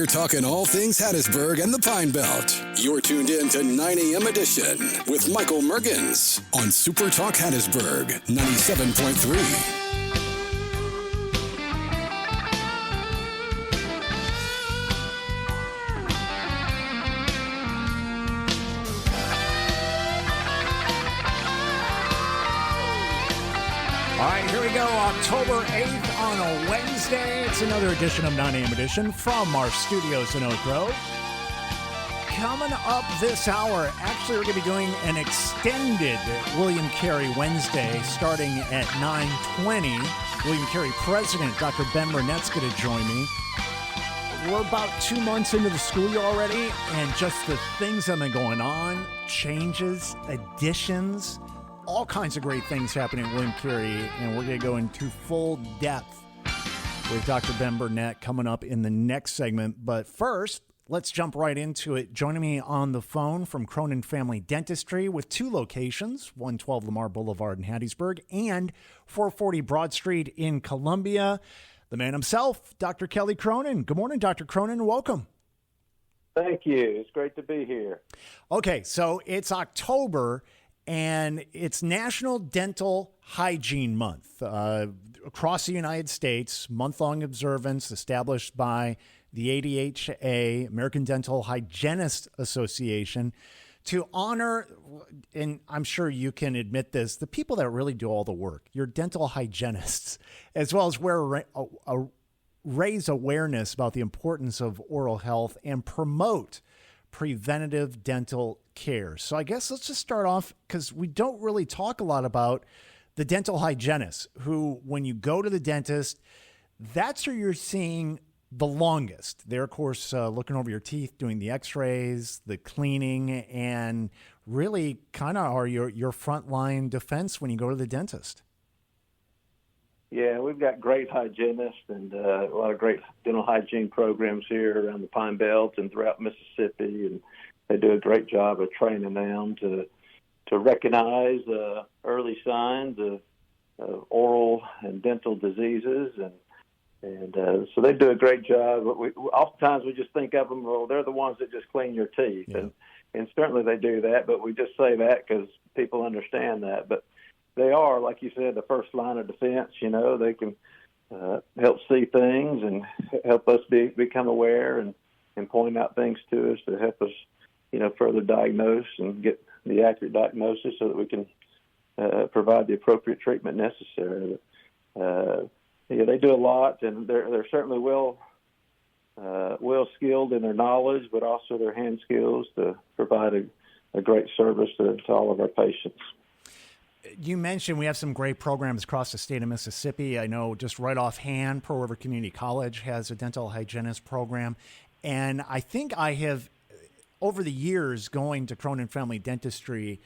We're talking all things Hattiesburg and the Pine Belt. You're tuned in to 9 a.m. edition with Michael Mergens on SuperTalk Hattiesburg 97.3. All right, here we go, October 8th on a Wednesday. It's another edition of 9 a.m. edition from our studios in Oak Grove. Coming up this hour, actually we're going to be doing an extended William Carey Wednesday starting at 9:20. William Carey President, Dr. Burnett's going to join me. We're about 2 months into the school year already, and just the things that have been going on, changes, additions, all kinds of great things happening at William Carey, and we're going to go into full depth with Dr. Burnett coming up in the next segment. But first, let's jump right into it. Joining me on the phone from Cronin Family Dentistry with two locations, 112 Lamar Boulevard in Hattiesburg and 440 Broad Street in Columbia, the man himself, Dr. Kelly Cronin. Good morning, Dr. Cronin. Welcome. Thank you. It's great to be here. Okay, so it's October, and it's National Dental Hygiene Month. Across the United States, month-long observance established by the ADHA, American Dental Hygienists Association, to honor, and I'm sure you can admit this, the people that really do all the work, your dental hygienists, as well as raise awareness about the importance of oral health and promote preventative dental care. So I guess let's just start off, because we don't really talk a lot about the dental hygienists who, when you go to the dentist, that's where you're seeing the longest. They're, of course, looking over your teeth, doing the x-rays, the cleaning, and really kind of are your frontline defense when you go to the dentist. Yeah, we've got great hygienists and a lot of great dental hygiene programs here around the Pine Belt and throughout Mississippi, and they do a great job of training them to recognize early signs of oral and dental diseases, and so they do a great job. Oftentimes we just think of them, well, they're the ones that just clean your teeth, yeah. and certainly they do that, but we just say that because people understand that. But they are, like you said, the first line of defense. You know, they can help see things and help us become aware and point out things to us to help us, further diagnose and get the accurate diagnosis so that we can provide the appropriate treatment necessary. They do a lot, and they're certainly well skilled in their knowledge, but also their hand skills to provide a great service to all of our patients. You mentioned we have some great programs across the state of Mississippi. I know just right offhand, Pearl River Community College has a dental hygienist program. And I think I have, over the years going to Cronin Family Dentistry,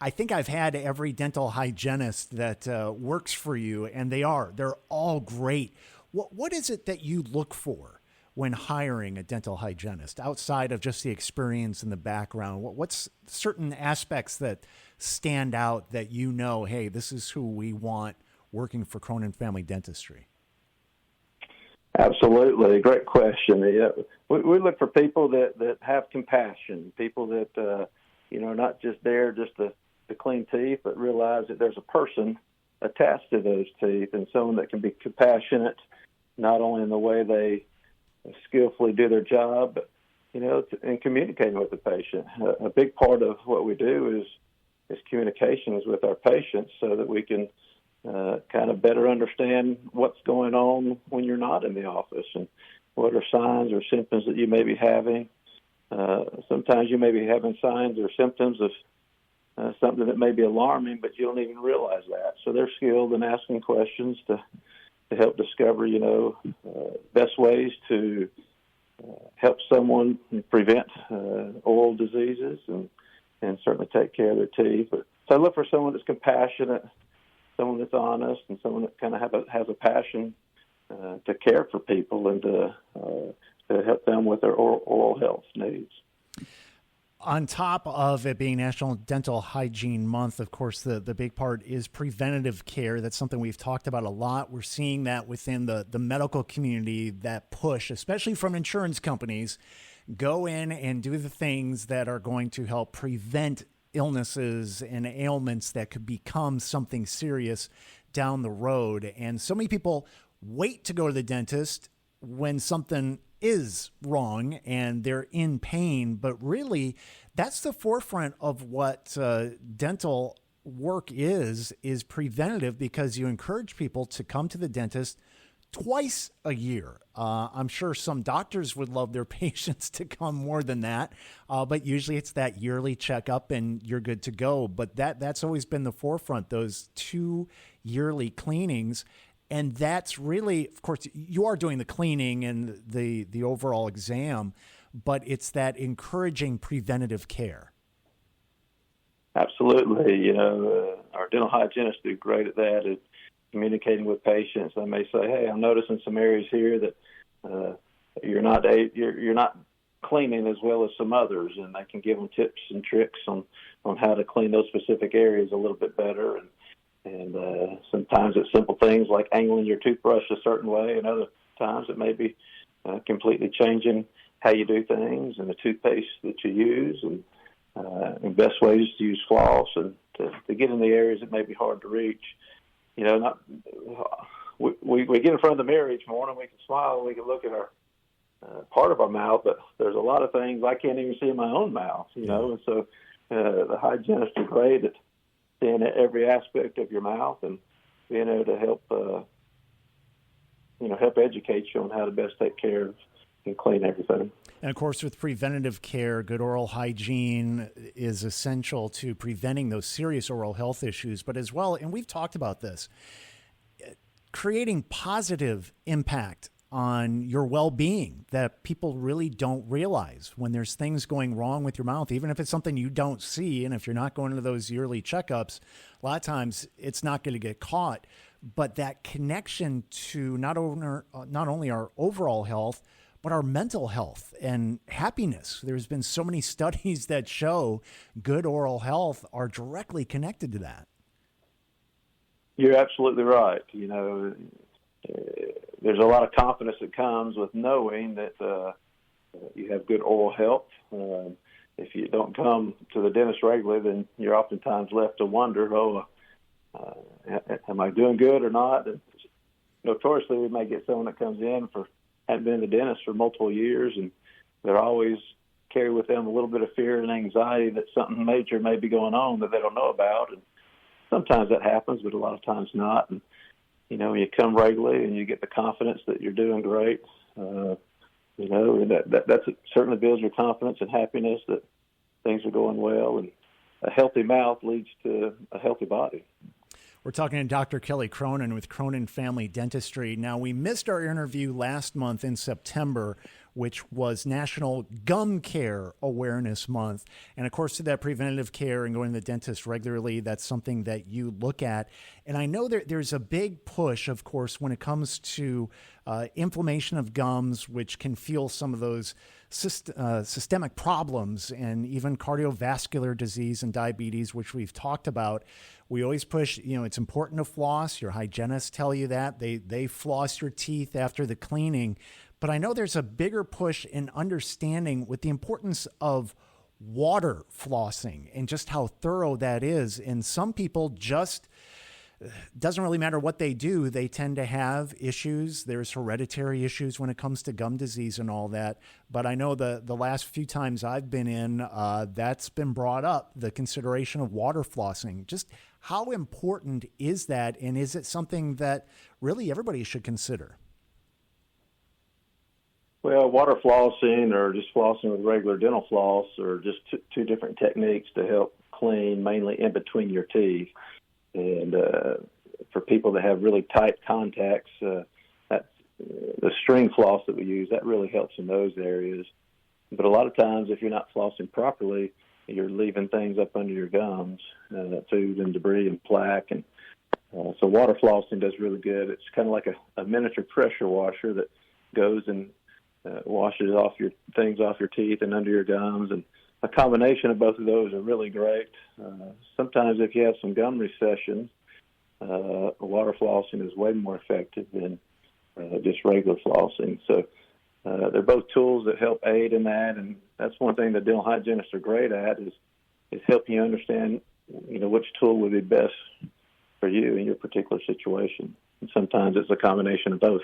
I think I've had every dental hygienist that works for you, and they're all great. What is it that you look for when hiring a dental hygienist outside of just the experience and the background? What's certain aspects that stand out that hey, this is who we want working for Cronin Family Dentistry? Absolutely. Great question. Yeah. We look for people that have compassion, people that, are not just there just to clean teeth, but realize that there's a person attached to those teeth, and someone that can be compassionate, not only in the way they skillfully do their job, but, in communicating with the patient. A big part of what we do is communications with our patients so that we can kind of better understand what's going on when you're not in the office and what are signs or symptoms that you may be having. Sometimes you may be having signs or symptoms of something that may be alarming, but you don't even realize that. So they're skilled in asking questions to help discover, best ways to help someone prevent oral diseases and certainly take care of their teeth. So I look for someone that's compassionate, someone that's honest, and someone that kind of has a passion to care for people and to help them with their oral health needs. On top of it being National Dental Hygiene Month, of course, the big part is preventative care. That's something we've talked about a lot. We're seeing that within the medical community, that push, especially from insurance companies, go in and do the things that are going to help prevent illnesses and ailments that could become something serious down the road. And so many people wait to go to the dentist when something is wrong and they're in pain, but really that's the forefront of what dental work is preventative, because you encourage people to come to the dentist twice a year. I'm sure some doctors would love their patients to come more than that, but usually it's that yearly checkup and you're good to go. But that's always been the forefront, those 2 yearly cleanings. And that's really, of course, you are doing the cleaning and the overall exam, but it's that encouraging preventative care. Absolutely. Our dental hygienists do great at that, at communicating with patients. They may say, "Hey, I'm noticing some areas here that you're not cleaning as well as some others," and they can give them tips and tricks on how to clean those specific areas a little bit better. And sometimes it's simple things like angling your toothbrush a certain way, and other times it may be completely changing how you do things and the toothpaste that you use, and best ways to use floss, and to get in the areas that may be hard to reach. We get in front of the mirror each morning, we can smile, and we can look at our part of our mouth, but there's a lot of things I can't even see in my own mouth, and so the hygienists are great at seeing every aspect of your mouth and being able to help educate you on how to best take care of and clean everything. And of course, with preventative care, good oral hygiene is essential to preventing those serious oral health issues, but as well, and we've talked about this, creating positive impact on your well-being that people really don't realize when there's things going wrong with your mouth, even if it's something you don't see. And if you're not going to those yearly checkups, a lot of times it's not going to get caught. But that connection to not only our overall health, but our mental health and happiness. There's been so many studies that show good oral health are directly connected to that. You're absolutely right. There's a lot of confidence that comes with knowing that you have good oral health. If you don't come to the dentist regularly, then you're oftentimes left to wonder, am I doing good or not? And notoriously, we may get someone that comes in hadn't been to the dentist for multiple years, and they're always carry with them a little bit of fear and anxiety that something major may be going on that they don't know about. And sometimes that happens, but a lot of times not. And when you come regularly and you get the confidence that you're doing great, that certainly builds your confidence and happiness that things are going well. And a healthy mouth leads to a healthy body. We're talking to Dr. Kelly Cronin with Cronin Family Dentistry. Now, we missed our interview last month in September, which was National Gum Care Awareness Month. And of course, to that preventative care and going to the dentist regularly, that's something that you look at. And I know there's a big push, of course, when it comes to inflammation of gums, which can fuel some of those systemic problems and even cardiovascular disease and diabetes, which we've talked about. We always push, it's important to floss. Your hygienists tell you that. They floss your teeth after the cleaning. But I know there's a bigger push in understanding with the importance of water flossing and just how thorough that is. And some people just, doesn't really matter what they do, they tend to have issues. There's hereditary issues when it comes to gum disease and all that. But I know the last few times I've been in, that's been brought up, the consideration of water flossing. Just how important is that? And is it something that really everybody should consider? Well, water flossing or just flossing with regular dental floss are just two different techniques to help clean, mainly in between your teeth. And for people that have really tight contacts, that's the string floss that we use, that really helps in those areas. But a lot of times, if you're not flossing properly, you're leaving things up under your gums, food and debris and plaque. And so water flossing does really good. It's kind of like a miniature pressure washer that goes and washes off your things off your teeth and under your gums and a combination of both of those are really great. Sometimes if you have some gum recession, water flossing is way more effective than just regular flossing. So they're both tools that help aid in that, and that's one thing that dental hygienists are great at is helping you understand, which tool would be best for you in your particular situation. And sometimes it's a combination of both.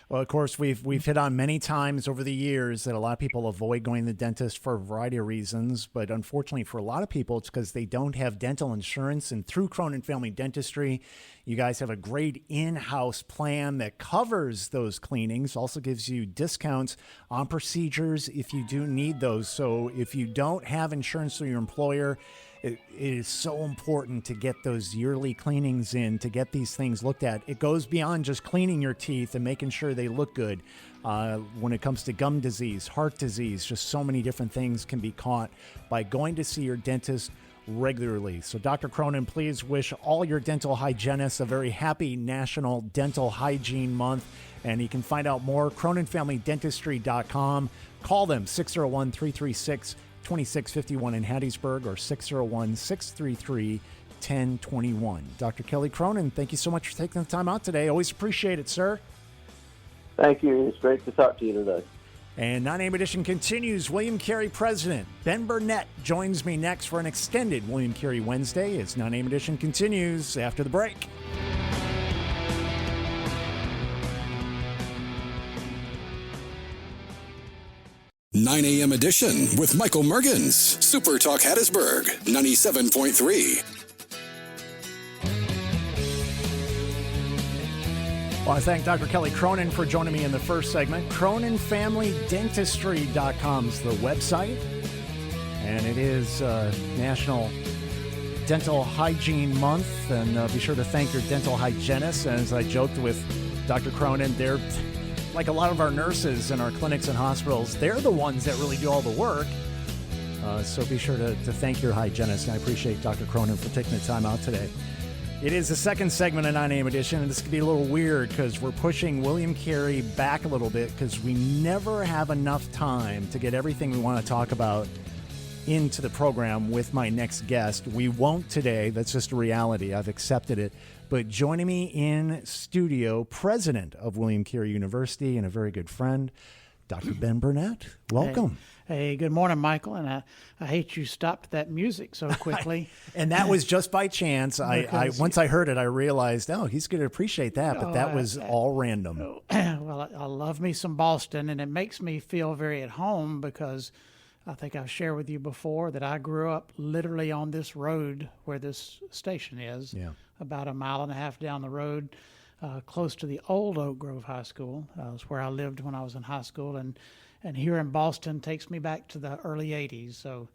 Well, of course, we've hit on many times over the years that a lot of people avoid going to the dentist for a variety of reasons. But unfortunately, for a lot of people, it's because they don't have dental insurance. And through Cronin Family Dentistry, you guys have a great in-house plan that covers those cleanings, also gives you discounts on procedures if you do need those. So if you don't have insurance through your employer, it is so important to get those yearly cleanings in, to get these things looked at. It goes beyond just cleaning your teeth and making sure they look good. When it comes to gum disease, heart disease, just so many different things can be caught by going to see your dentist regularly. So Dr. Cronin, please wish all your dental hygienists a very happy National Dental Hygiene Month. And you can find out more, CroninFamilyDentistry.com. Call them, 601-336-2651 in Hattiesburg or 601-633-1021. Dr. Kelly Cronin, thank you so much for taking the time out today. Always appreciate it, sir. Thank you. It's great to talk to you today. And 9AM edition continues. William Carey President Ben Burnett joins me next for an extended William Carey Wednesday as 9AM edition continues after the break. Nine AM edition with Michael Mergens. SuperTalk Hattiesburg, 97.3. Well, I thank Dr. Kelly Cronin for joining me in the first segment. CroninFamilyDentistry.com is the website. And it is National Dental Hygiene Month. And be sure to thank your dental hygienist. And as I joked with Dr. Cronin, they're like a lot of our nurses in our clinics and hospitals, they're the ones that really do all the work. So be sure to thank your hygienist. And I appreciate Dr. Cronin for taking the time out today. It is the second segment of 9AM edition, and this could be a little weird because we're pushing William Carey back a little bit because we never have enough time to get everything we want to talk about into the program with my next guest. We won't today. That's just a reality. I've accepted it. But joining me in studio, president of William Carey University and a very good friend, Dr. Ben Burnett. Welcome. Hey, good morning, Michael. And I hate you stopped that music so quickly. And that was just by chance. I once I heard it, I realized, he's going to appreciate that. But that was all random. Well, I love me some Boston, and it makes me feel very at home because I think I've shared with you before that I grew up literally on this road where this station is, about a mile and a half down the road, close to the old Oak Grove High School. That's where I lived when I was in high school, and here in Boston takes me back to the early 80s, so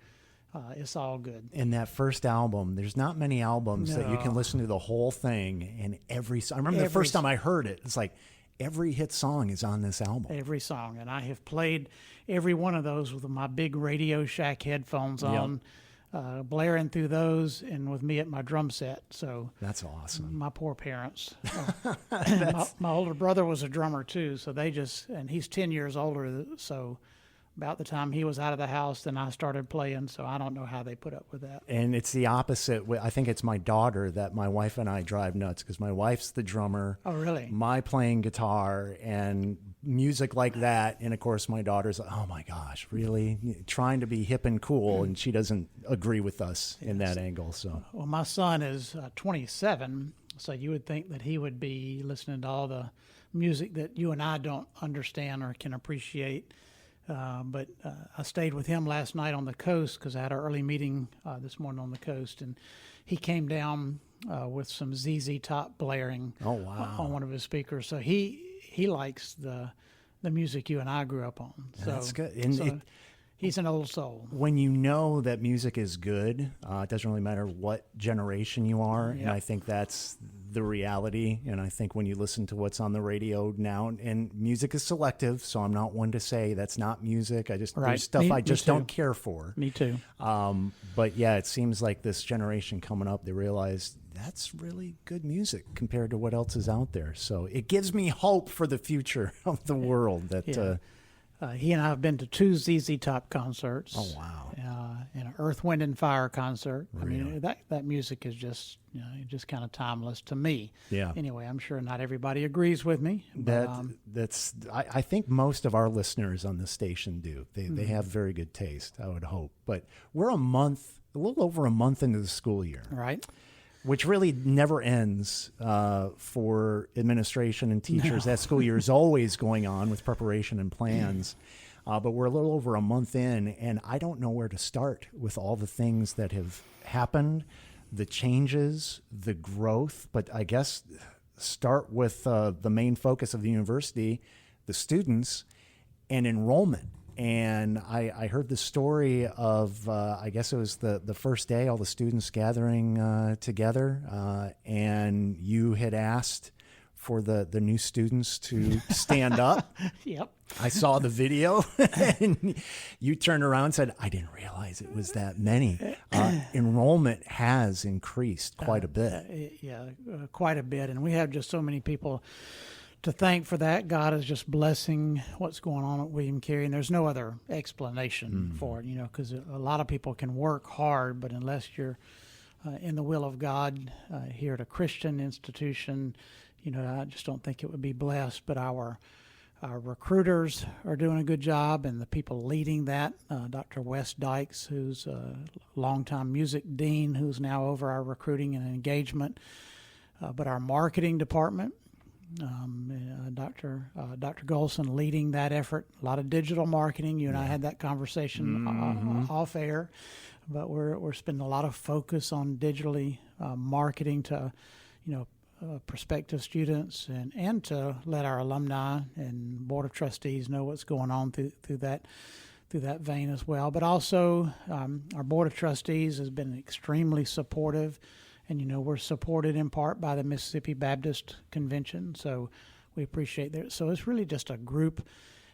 it's all good. And that first album, there's not many albums that you can listen to the whole thing, and I remember the first time I heard it, it's like every hit song is on this album. Every song, and I have played every one of those with my big Radio Shack headphones on, blaring through those, and with me at my drum set. So that's awesome. My poor parents. My older brother was a drummer too, so and he's 10 years older. So about the time he was out of the house, then I started playing. So I don't know how they put up with that. And it's the opposite. I think it's my daughter that my wife and I drive nuts because my wife's the drummer. Oh, really? My playing guitar and music like that. And of course, my daughter's like, oh my gosh, really? Trying to be hip and cool. And she doesn't agree with us in that angle. So, well, my son is 27. So you would think that he would be listening to all the music that you and I don't understand or can appreciate. But I stayed with him last night on the coast because I had our early meeting this morning on the coast, and he came down with some ZZ Top blaring on one of his speakers. So he likes the music you and I grew up on. So that's good. And he's an old soul. When you know that music is good, it doesn't really matter what generation you are, and I think that's the reality. And I think when you listen to what's on the radio now, and music is selective, so I'm not one to say that's not music. There's stuff I just don't care for. Me too. But yeah, it seems like this generation coming up, they realize that's really good music compared to what else is out there. So it gives me hope for the future of the world that. He and I have been to 2 ZZ Top concerts. Oh, wow. Earth, Wind, and Fire concert. Really? I mean, that music is just, just kind of timeless to me. Yeah. Anyway, I'm sure not everybody agrees with me. But, I think most of our listeners on the station do. They have very good taste, I would hope. But we're a little over a month into the school year. Right. Which really never ends for administration and teachers. No. That school year is always going on with preparation and plans. But we're a little over a month in, and I don't know where to start with all the things that have happened, the changes, the growth. But I guess start with the main focus of the university, the students, and enrollment. And I heard the story of, I guess it was the first day, all the students gathering together, and you had asked for the new students to stand up. Yep. I saw the video, and you turned around and said, I didn't realize it was that many. Enrollment has increased quite a bit. Quite a bit. And we have just so many people to thank for that. God is just blessing what's going on at William Carey, and there's no other explanation for it, because a lot of people can work hard, but unless you're in the will of God here at a Christian institution, I just don't think it would be blessed. But our recruiters are doing a good job, and the people leading that, Dr. Wes Dykes, who's a longtime music dean, who's now over our recruiting and engagement, but our marketing department, Dr. Golson leading that effort. A lot of digital marketing. You and I had that conversation off air, but we're spending a lot of focus on digitally marketing to, prospective students and to let our alumni and board of trustees know what's going on through that vein as well. But also, our board of trustees has been extremely supportive. And, we're supported in part by the Mississippi Baptist Convention, so we appreciate that. So it's really just a group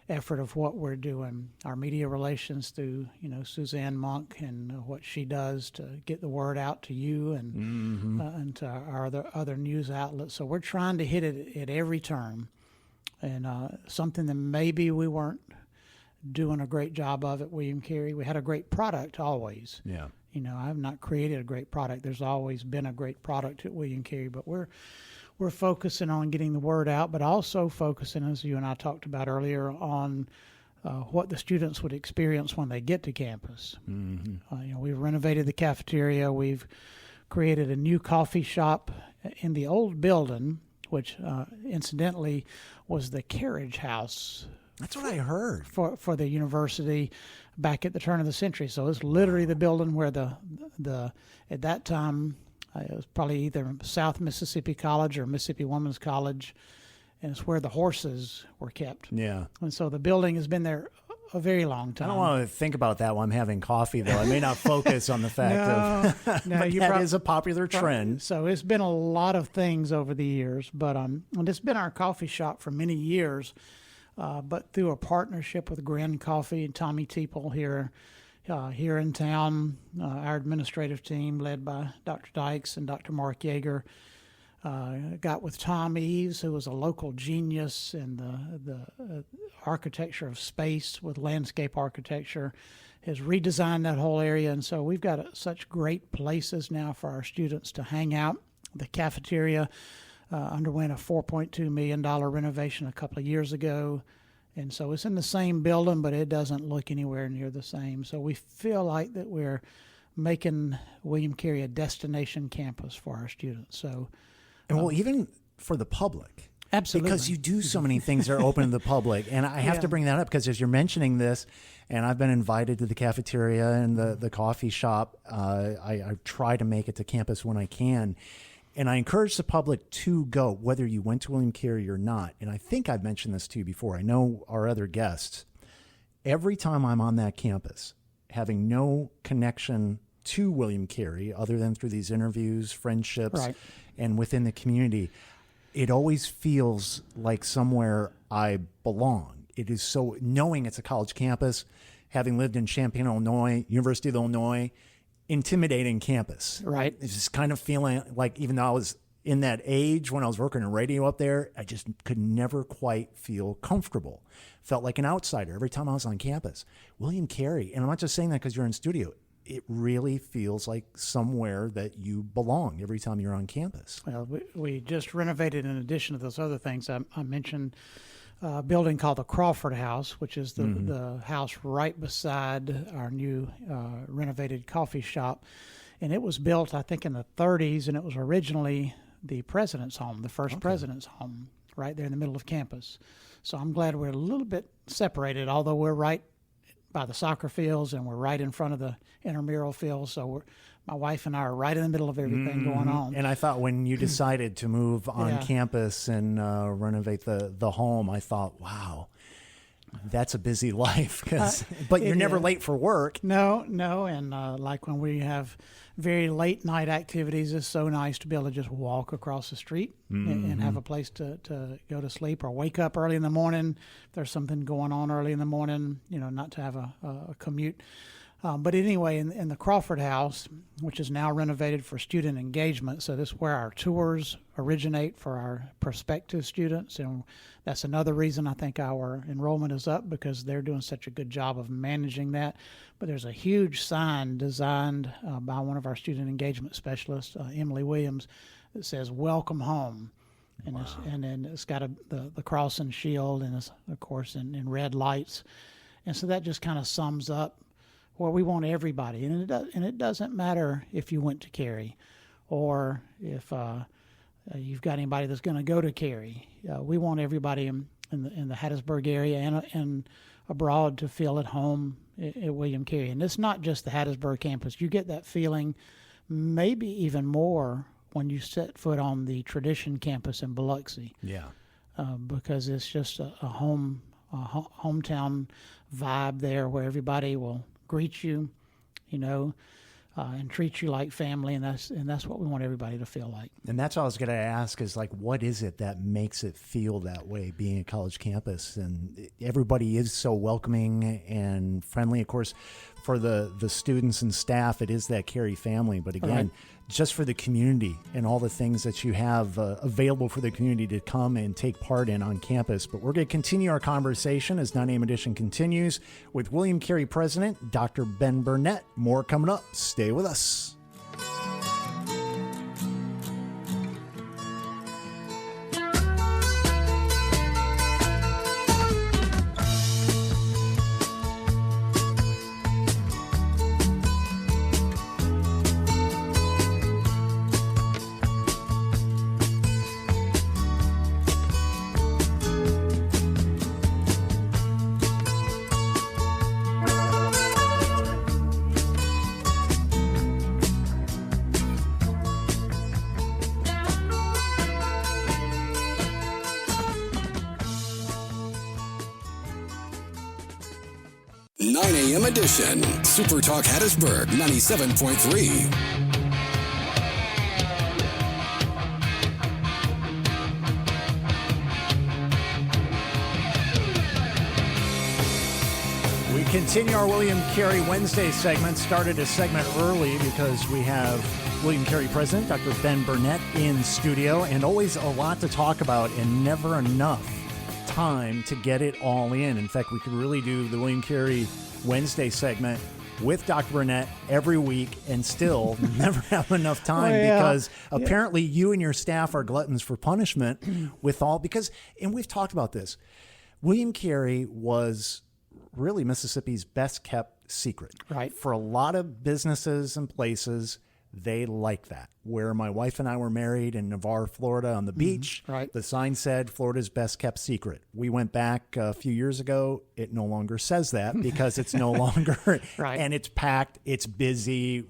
effort of what we're doing. Our media relations through, Suzanne Monk and what she does to get the word out to you and to our other news outlets. So we're trying to hit it at every turn. And something that maybe we weren't doing a great job of at William Carey. We had a great product always. Yeah. I've not created a great product. There's always been a great product at William Carey, but we're focusing on getting the word out, but also focusing, as you and I talked about earlier, on what the students would experience when they get to campus. We've renovated the cafeteria. We've created a new coffee shop in the old building, which incidentally was the carriage house. That's what I heard. For the university back at the turn of the century. So it's literally the building where the at that time, it was probably either South Mississippi College or Mississippi Women's College, and it's where the horses were kept. Yeah. And so the building has been there a very long time. I don't want to think about that while I'm having coffee, though. I may not focus on the fact but that is a popular trend. So it's been a lot of things over the years, but and it's been our coffee shop for many years. But through a partnership with Grin Coffee and Tommy Teeple here in town, our administrative team led by Dr. Dykes and Dr. Mark Yeager got with Tom Eves, who was a local genius in the architecture of space with landscape architecture, has redesigned that whole area. And so we've got such great places now for our students to hang out. The cafeteria underwent a $4.2 million renovation a couple of years ago. And so it's in the same building, but it doesn't look anywhere near the same. So we feel like that we're making William Carey a destination campus for our students. So, and even for the public. Absolutely. Because you do so many things that are open to the public. And I have to bring that up because as you're mentioning this, and I've been invited to the cafeteria and the coffee shop, I try to make it to campus when I can. And I encourage the public to go, whether you went to William Carey or not. And I think I've mentioned this to you before. I know our other guests. Every time I'm on that campus, having no connection to William Carey other than through these interviews, friendships, and within the community, it always feels like somewhere I belong. It is so, knowing it's a college campus, having lived in Champaign, Illinois, University of Illinois, intimidating campus. Right. It's just kind of feeling like, even though I was in that age when I was working in radio up there, I just could never quite feel comfortable. Felt like an outsider every time I was on campus. William Carey, and I'm not just saying that because you're in studio, it really feels like somewhere that you belong every time you're on campus. Well, we just renovated, in addition to those other things I mentioned, a building called the Crawford House, which is the house right beside our new renovated coffee shop. And it was built, I think, in the 30s, and it was originally the president's home, the first president's home, right there in the middle of campus. So I'm glad we're a little bit separated, although we're right by the soccer fields and we're right in front of the intramural fields. So my wife and I are right in the middle of everything going on. And I thought when you decided to move on campus and renovate the home, I thought, wow, that's a busy life. But you're never late for work. No. And like when we have very late night activities, it's so nice to be able to just walk across the street and have a place to go to sleep or wake up early in the morning. If there's something going on early in the morning, not to have a commute. But anyway, in the Crawford House, which is now renovated for student engagement, so this is where our tours originate for our prospective students, and that's another reason I think our enrollment is up, because they're doing such a good job of managing that. But there's a huge sign designed by one of our student engagement specialists, Emily Williams, that says "Welcome Home," and then it's got the cross and shield, and it's of course in red lights, and so that just kind of sums up. Well, we want everybody, and it doesn't matter if you went to Carey, or if you've got anybody that's going to go to Carey. We want everybody in the Hattiesburg area and abroad to feel at home at William Carey. And it's not just the Hattiesburg campus. You get that feeling, maybe even more, when you set foot on the Tradition campus in Biloxi. Yeah, because it's just a hometown vibe there, where everybody will greet you, and treat you like family, and that's what we want everybody to feel like. And that's what I was going to ask, is like, what is it that makes it feel that way, being a college campus? And everybody is so welcoming and friendly. Of course, for the students and staff, it is that Carey family. But again, just for the community and all the things that you have available for the community to come and take part in on campus. But we're going to continue our conversation as 9 a.m. edition continues with William Carey President, Dr. Ben Burnett. More coming up. Stay with us. Edition. SuperTalk Hattiesburg 97.3. We continue our William Carey Wednesday segment. Started a segment early because we have William Carey President, Dr. Ben Burnett, in studio, and always a lot to talk about and never enough time to get it all in. In fact, we could really do the William Carey Wednesday segment with Dr. Burnett every week and still never have enough time because apparently you and your staff are gluttons for punishment with all, because, and we've talked about this, William Carey was really Mississippi's best kept secret. Right. For a lot of businesses and places, they like that. Where my wife and I were married in Navarre, Florida on the beach, right. The sign said Florida's best kept secret. We went back a few years ago. It no longer says that because it's no longer, right. And it's packed, it's busy.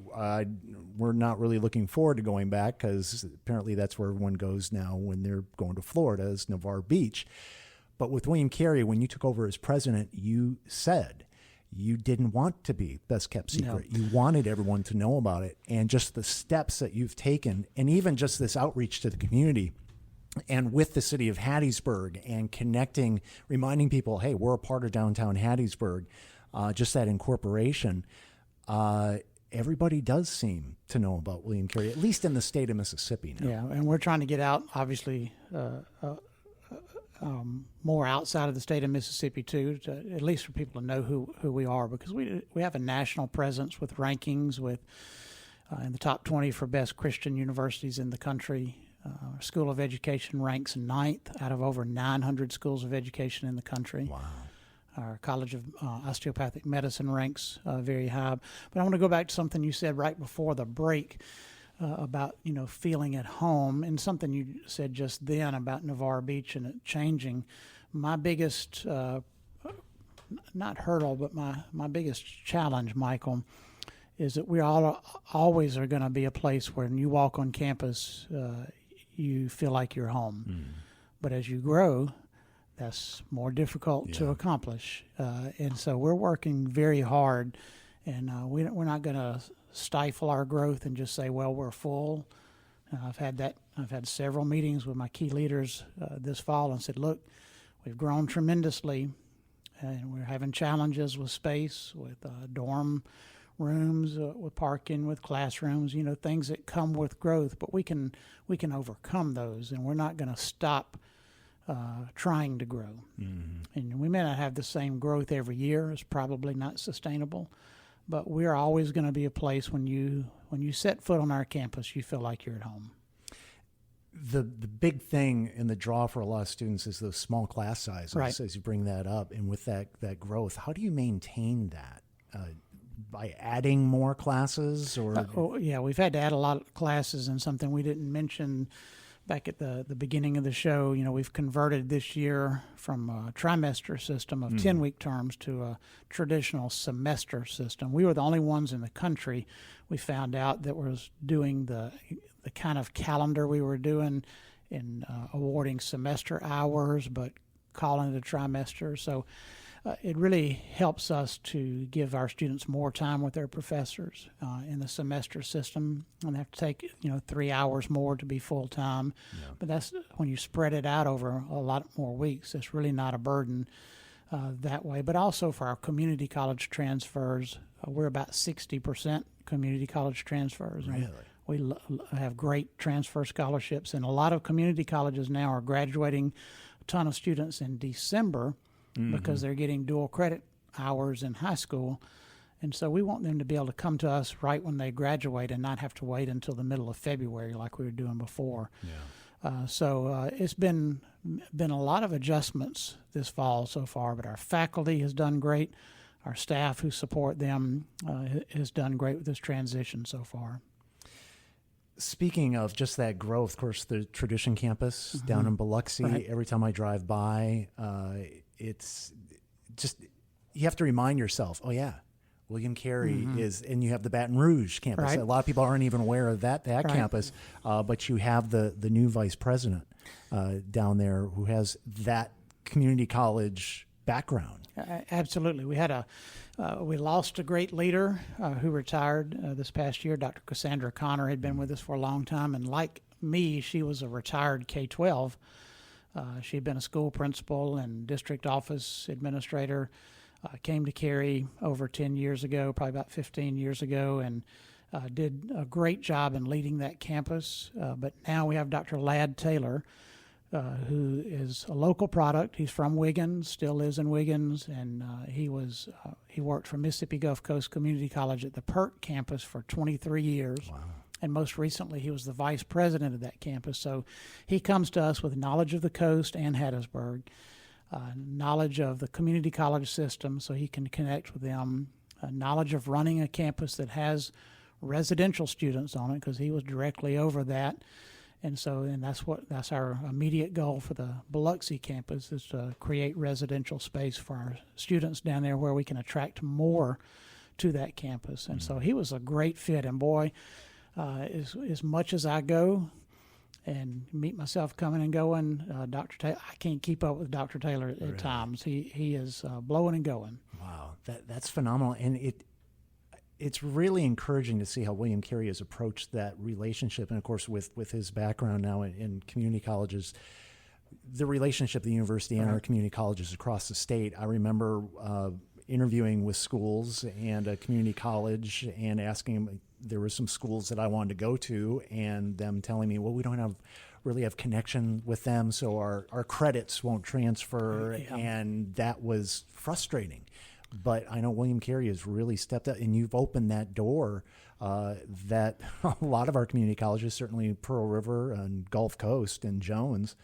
We're not really looking forward to going back because apparently that's where everyone goes now when they're going to Florida, is Navarre Beach. But with William Carey, when you took over as president, you said you didn't want to be best kept secret. No. You wanted everyone to know about it. And just the steps that you've taken, and even just this outreach to the community and with the city of Hattiesburg and connecting, reminding people, hey, we're a part of downtown Hattiesburg, just that incorporation, everybody does seem to know about William Carey, at least in the state of Mississippi now. Yeah, and we're trying to get out, obviously, more outside of the state of Mississippi too, at least for people to know who we are, because we have a national presence with rankings with in the top 20 for best Christian universities in the country. Our School of Education ranks 9th out of over 900 schools of education in the country. Wow. Our College of Osteopathic Medicine ranks very high. But I want to go back to something you said right before the break about, feeling at home, and something you said just then about Navarre Beach and it changing. My biggest, not hurdle, but my biggest challenge, Michael, is that we always are going to be a place where when you walk on campus, you feel like you're home. Mm. But as you grow, that's more difficult to accomplish. And so we're working very hard, and we're not going to stifle our growth and just say, well, we're full. I've had several meetings with my key leaders this fall and said, look, we've grown tremendously, and we're having challenges with space, with dorm rooms, with parking, with classrooms, things that come with growth, but we can overcome those, and we're not going to stop trying to grow. Mm-hmm. And we may not have the same growth every year. It's probably not sustainable, but we're always going to be a place when you set foot on our campus, you feel like you're at home. The big thing in the draw for a lot of students is those small class sizes, right, as you bring that up. And with that growth, how do you maintain that? By adding more classes? We've had to add a lot of classes, and something we didn't mention back at the beginning of the show, we've converted this year from a trimester system of 10-week terms to a traditional semester system. We were the only ones in the country, we found out, that was doing the kind of calendar we were doing in awarding semester hours, but calling it a trimester. So it really helps us to give our students more time with their professors in the semester system, and they have to take 3 hours more to be full time. Yeah. But that's when you spread it out over a lot more weeks. It's really not a burden that way. But also for our community college transfers, we're about 60% community college transfers. Really? We have great transfer scholarships, and a lot of community colleges now are graduating a ton of students in December. Mm-hmm. Because they're getting dual credit hours in high school. And so we want them to be able to come to us right when they graduate and not have to wait until the middle of February like we were doing before. Yeah. So it's been a lot of adjustments this fall so far, but our faculty has done great. Our staff who support them has done great with this transition so far. Speaking of just that growth, of course, the Tradition Campus down in Biloxi, right, every time I drive by, it's just, you have to remind yourself, oh yeah, William Carey is, and you have the Baton Rouge campus. Right. A lot of people aren't even aware of that right, campus, but you have the new vice president down there who has that community college background. Absolutely. We lost a great leader who retired this past year. Dr. Cassandra Connor had been with us for a long time, and like me, she was a retired K-12. She had been a school principal and district office administrator, came to Carey over 10 years ago, probably about 15 years ago, and did a great job in leading that campus. But now we have Dr. Ladd Taylor, who is a local product. He's from Wiggins, still lives in Wiggins, and he worked for Mississippi Gulf Coast Community College at the PERT campus for 23 years. Wow. And most recently, he was the vice president of that campus. So he comes to us with knowledge of the coast and Hattiesburg, knowledge of the community college system so he can connect with them, knowledge of running a campus that has residential students on it because he was directly over that. And that's our immediate goal for the Biloxi campus, is to create residential space for our students down there where we can attract more to that campus. And so he was a great fit. And boy, as much as I go and meet myself coming and going, Dr. Taylor, I can't keep up with Dr. Taylor at really? Times. He is blowing and going. Wow, that's phenomenal. And it's really encouraging to see how William Carey has approached that relationship. And of course, with his background now in community colleges, the relationship, the university and our community colleges across the state. I remember interviewing with schools and a community college and asking them, there were some schools that I wanted to go to, and them telling me, well, we don't have really have connection with them, so our credits won't transfer, and that was frustrating. But I know William Carey has really stepped up, and you've opened that door that a lot of our community colleges, certainly Pearl River and Gulf Coast and Jones,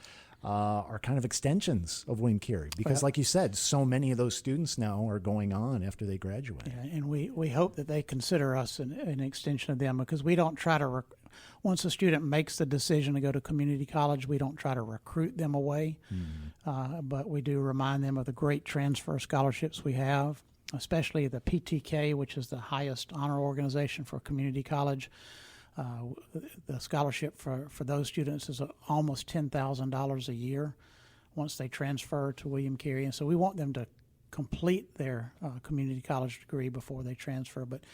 are kind of extensions of William Carey. Because like you said, so many of those students now are going on after they graduate. Yeah, and we hope that they consider us an extension of them, because we don't try to, once a student makes the decision to go to community college, we don't try to recruit them away, but we do remind them of the great transfer scholarships we have, especially the PTK, which is the highest honor organization for community college. The scholarship for those students is almost $10,000 a year once they transfer to William Carey. And so we want them to complete their community college degree before they transfer. But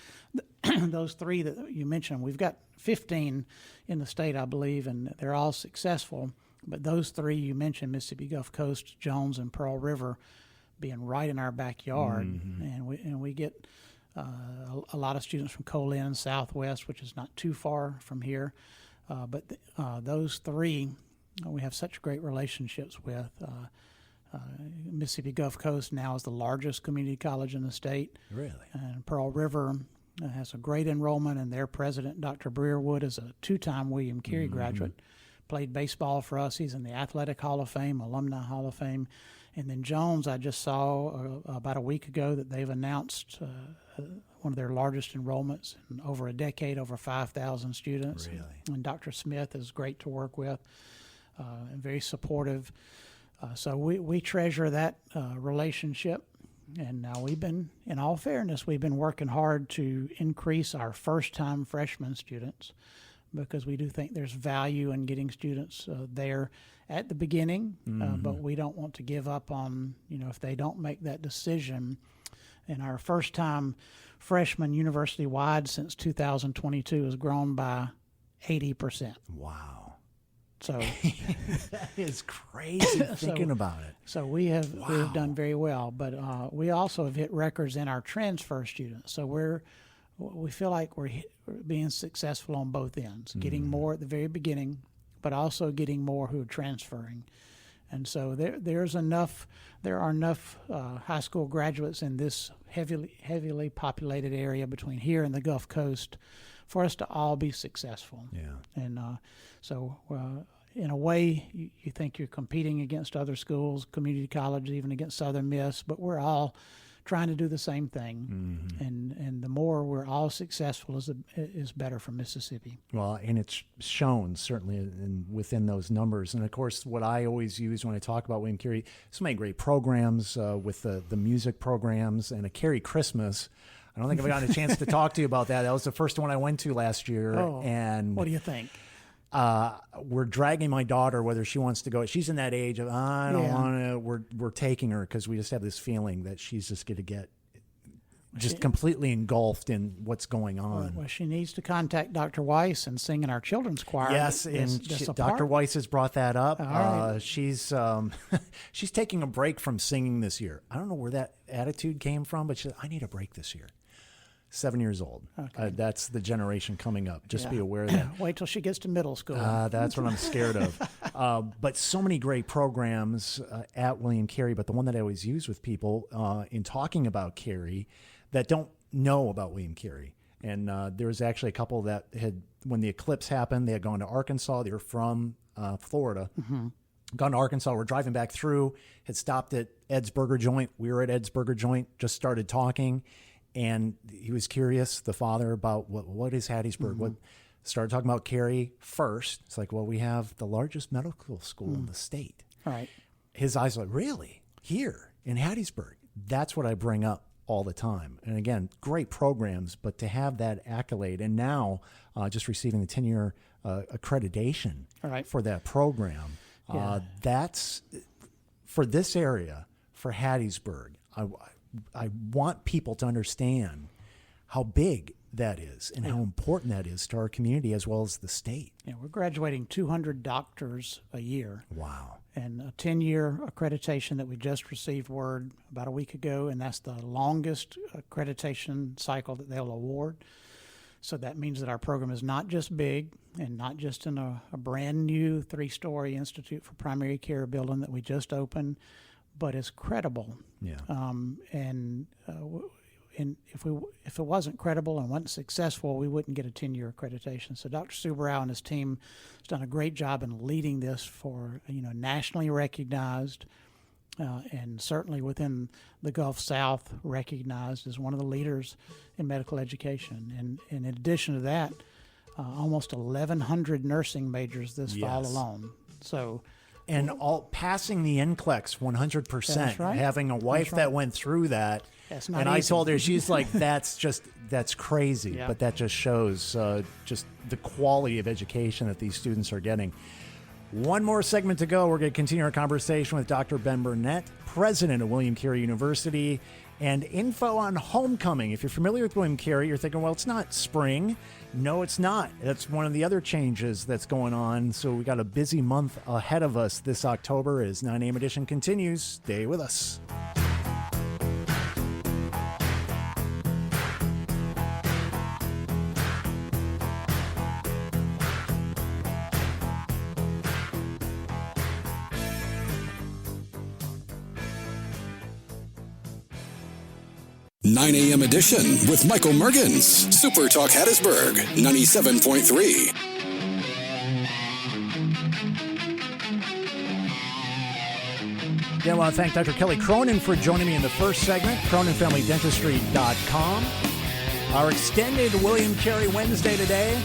those three that you mentioned, we've got 15 in the state, I believe, and they're all successful. But those three you mentioned, Mississippi Gulf Coast, Jones, and Pearl River, being right in our backyard, and we get a lot of students from Colin and Southwest, which is not too far from here. But those three, we have such great relationships with. Mississippi Gulf Coast now is the largest community college in the state. Really? And Pearl River has a great enrollment, and their president, Dr. Breerwood, is a two-time William Carey graduate. Played baseball for us. He's in the Athletic Hall of Fame, Alumni Hall of Fame. And then Jones, I just saw about a week ago that they've announced one of their largest enrollments in over a decade, over 5,000 students. Really? And Dr. Smith is great to work with and very supportive. So we treasure that relationship. And now in all fairness, we've been working hard to increase our first-time freshman students, because we do think there's value in getting students there at the beginning, but we don't want to give up on, if they don't make that decision. And our first-time freshman university-wide since 2022 has grown by 80%. Wow. So that is crazy thinking about it. So we have done very well, but we also have hit records in our transfer students. So we feel like we're being successful on both ends, getting more at the very beginning, but also getting more who are transferring. And so there are enough high school graduates in this heavily populated area between here and the Gulf Coast for us to all be successful. Yeah. And so in a way, you think you're competing against other schools, community colleges, even against Southern Miss, but we're all trying to do the same thing, and the more we're all successful is better for Mississippi. Well, and it's shown certainly within those numbers. And of course, what I always use when I talk about William Carey, so many great programs with the music programs and a Carey Christmas. I don't think I've gotten a chance to talk to you about that. That was the first one I went to last year. And what do you think? We're dragging my daughter, whether she wants to go. She's in that age of, I don't want to. We're taking her because we just have this feeling that she's just going to get completely engulfed in what's going on. Well, she needs to contact Dr. Weiss and sing in our children's choir. Yes, and Dr. Weiss has brought that up. Right. She's she's taking a break from singing this year. I don't know where that attitude came from, but she said, I need a break this year. 7 years old. Okay. That's the generation coming up. Just be aware of that. Wait till she gets to middle school. That's what I'm scared of. But so many great programs at William Carey, but the one that I always use with people in talking about Carey that don't know about William Carey. And there was actually a couple that had, when the eclipse happened, they had gone to Arkansas. They were from Florida. Gone to Arkansas. We're driving back through, had stopped at Ed's Burger Joint. We were at Ed's Burger Joint, just started talking. And he was curious, the father, about what is Hattiesburg. What started talking about Carey first. It's like, well, we have the largest medical school in the state. Right. His eyes were like, really? Here in Hattiesburg? That's what I bring up all the time. And again, great programs, but to have that accolade, and now just receiving the 10-year accreditation for that program, that's for this area, for Hattiesburg. I want people to understand how big that is and how important that is to our community as well as the state. Yeah, we're graduating 200 doctors a year. Wow. And a 10-year accreditation that we just received word about a week ago, and that's the longest accreditation cycle that they'll award. So that means that our program is not just big and not just in a brand new 3-story Institute for Primary Care building that we just opened, but it's credible. Yeah. And if it wasn't credible and wasn't successful, we wouldn't get a 10-year accreditation. So Dr. Subarow and his team has done a great job in leading this for, nationally recognized, and certainly within the Gulf South recognized as one of the leaders in medical education. And in addition to that, almost 1,100 nursing majors this fall alone. So, and all passing the NCLEX 100%. That's right. Having a wife that went through that. That's not and easy. I told her, she's like, that's crazy. Yeah. But that just shows just the quality of education that these students are getting. One more segment to go. We're going to continue our conversation with Dr. Ben Burnett, president of William Carey University, and info on homecoming. If you're familiar with William Carey, you're thinking, well, it's not spring. No, it's not. That's one of the other changes that's going on. So we got a busy month ahead of us this October as 9 a.m. edition continues. Stay with us. Nine a.m. edition with Michael Mergens. SuperTalk Hattiesburg, 97.3. Yeah, I want to thank Dr. Kelly Cronin for joining me in the first segment, CroninFamilyDentistry.com. Our extended William Carey Wednesday today.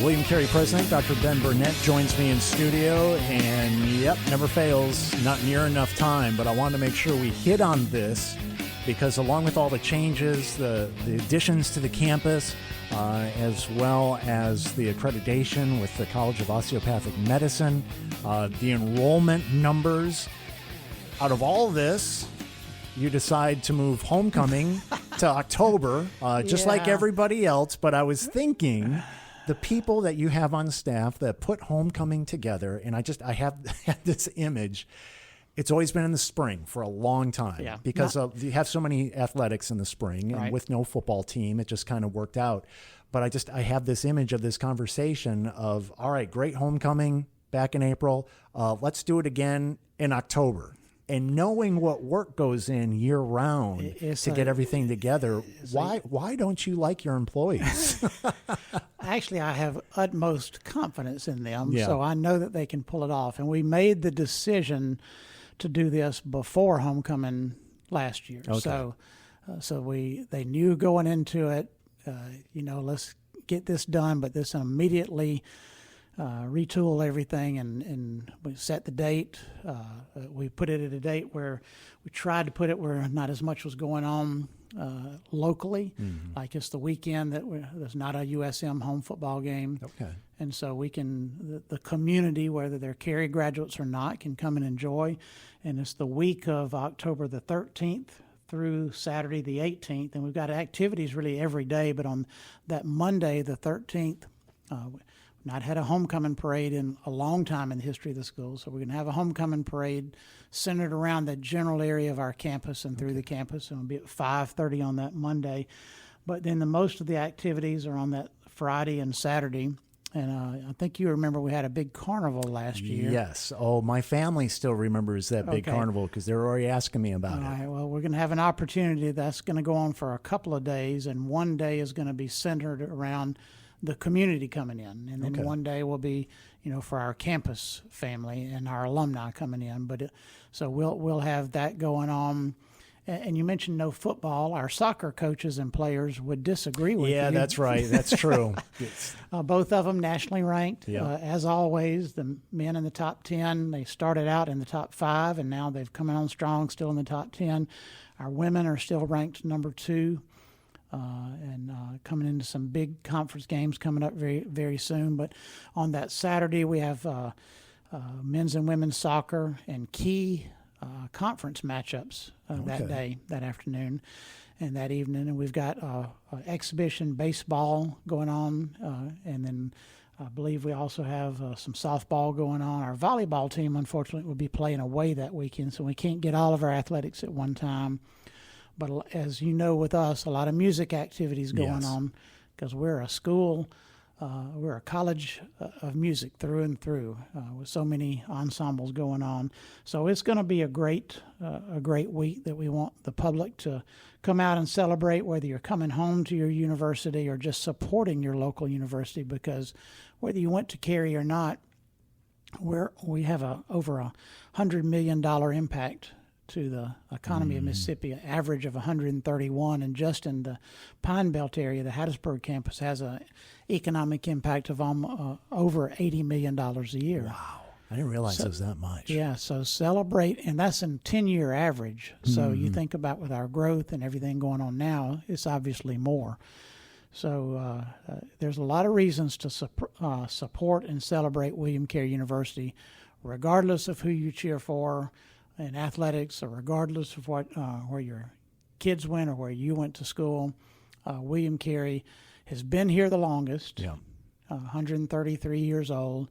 William Carey President, Dr. Ben Burnett, joins me in studio, and yep, never fails, not near enough time, but I wanted to make sure we hit on this because along with all the changes, the additions to the campus, as well as the accreditation with the College of Osteopathic Medicine, the enrollment numbers, out of all this, you decide to move homecoming to October, just like everybody else. But I was thinking the people that you have on staff that put homecoming together, and I have this image. It's always been in the spring for a long time because you have so many athletics in the spring, and with no football team, it just kind of worked out. But I have this image of this conversation of, all right, great homecoming back in April. Let's do it again in October. And knowing what work goes in year round to get everything together, why don't you like your employees? Actually, I have utmost confidence in them, so I know that they can pull it off. And we made the decision to do this before homecoming last year. Okay. So they knew going into it, let's get this done, but this immediately retool everything and we set the date. We put it at a date where we tried to put it where not as much was going on locally. Mm-hmm. Like it's the weekend there's not a USM home football game. Okay. And so we can, the community, whether they're Carey graduates or not, can come and enjoy. And it's the week of October the 13th through Saturday the 18th. And we've got activities really every day, but on that Monday the 13th, not had a homecoming parade in a long time in the history of the school, so we're going to have a homecoming parade centered around the general area of our campus and through the campus, and it'll be at 5:30 on that Monday. But then most of the activities are on that Friday and Saturday, and I think you remember we had a big carnival last year. Yes. Oh, my family still remembers that big carnival because they're already asking me about it. All right. Well, we're going to have an opportunity that's going to go on for a couple of days, and one day is going to be centered around the community coming in, and then one day will be, for our campus family and our alumni coming in. But so we'll have that going on. And you mentioned no football. Our soccer coaches and players would disagree with you. Yeah, that's right. That's true. Both of them nationally ranked. As always, the men in the top 10, they started out in the top 5, and now they've come on strong, still in the top 10. Our women are still ranked number 2. And coming into some big conference games coming up very, very soon. But on that Saturday, we have men's and women's soccer and key conference matchups that afternoon and that evening. And we've got exhibition baseball going on, and then I believe we also have some softball going on. Our volleyball team, unfortunately, will be playing away that weekend, so we can't get all of our athletics at one time. But as you know, with us, a lot of music activities going on because we're a school, we're a college of music through and through, with so many ensembles going on. So it's going to be a great week that we want the public to come out and celebrate, whether you're coming home to your university or just supporting your local university, because whether you went to Carey or not, we have over $100 million impact to the economy of Mississippi, an average of 131, and just in the Pine Belt area, the Hattiesburg campus has an economic impact of over $80 million a year. Wow. I didn't realize it was that much. Yeah, so celebrate, and that's a 10-year average. So you think about with our growth and everything going on now, it's obviously more. So there's a lot of reasons to support and celebrate William Carey University, regardless of who you cheer for in athletics, or regardless of what where your kids went or where you went to school. William Carey has been here the longest, 133 years old,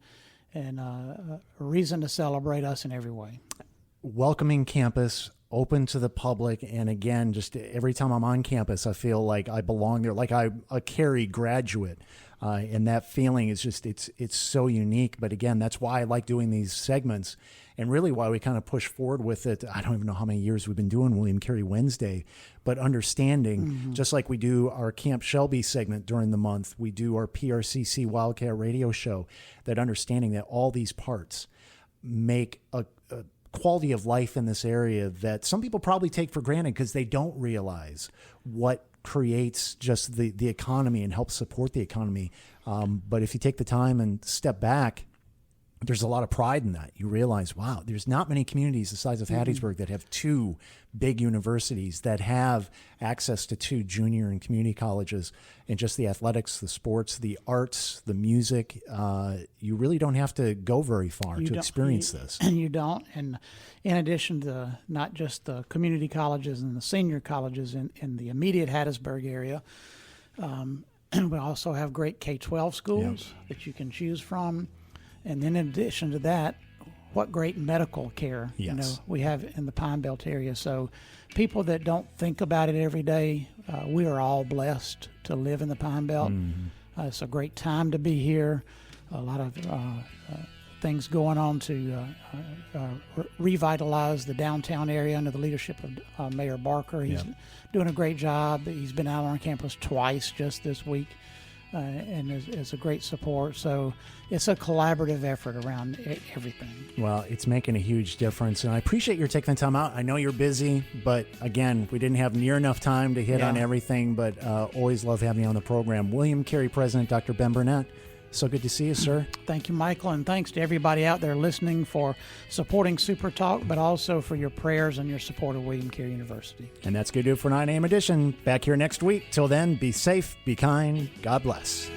and a reason to celebrate us in every way. Welcoming campus, open to the public, and again, just every time I'm on campus, I feel like I belong there, like I'm a Carey graduate. And that feeling is just, it's so unique. But again, that's why I like doing these segments, and really why we kind of push forward with it. I don't even know how many years we've been doing William Carey Wednesday, but understanding, just like we do our Camp Shelby segment during the month, we do our PRCC Wildcat radio show, that understanding that all these parts make a quality of life in this area that some people probably take for granted because they don't realize what creates just the economy and helps support the economy. But if you take the time and step back, there's a lot of pride in that. You realize, wow, there's not many communities the size of Hattiesburg that have two big universities, that have access to two junior and community colleges, and just the athletics, the sports, the arts, the music. You really don't have to go very far to experience this. And you don't. And in addition to not just the community colleges and the senior colleges in the immediate Hattiesburg area, we also have great K-12 schools that you can choose from. And then in addition to that, what great medical care we have in the Pine Belt area. So people that don't think about it every day, we are all blessed to live in the Pine Belt. It's a great time to be here. A lot of things going on to revitalize the downtown area under the leadership of Mayor Barker. He's doing a great job. He's been out on campus twice just this week. And is a great support. So it's a collaborative effort around everything. Well, it's making a huge difference, and I appreciate your taking the time out. I know you're busy, but again, we didn't have near enough time to hit on everything, but always love having you on the program. William Carey President, Dr. Ben Burnett. So good to see you, sir. Thank you, Michael, and thanks to everybody out there listening for supporting Super Talk, but also for your prayers and your support of William Carey University. And that's going to do it for 9 a.m. edition. Back here next week. Till then, be safe, be kind. God bless.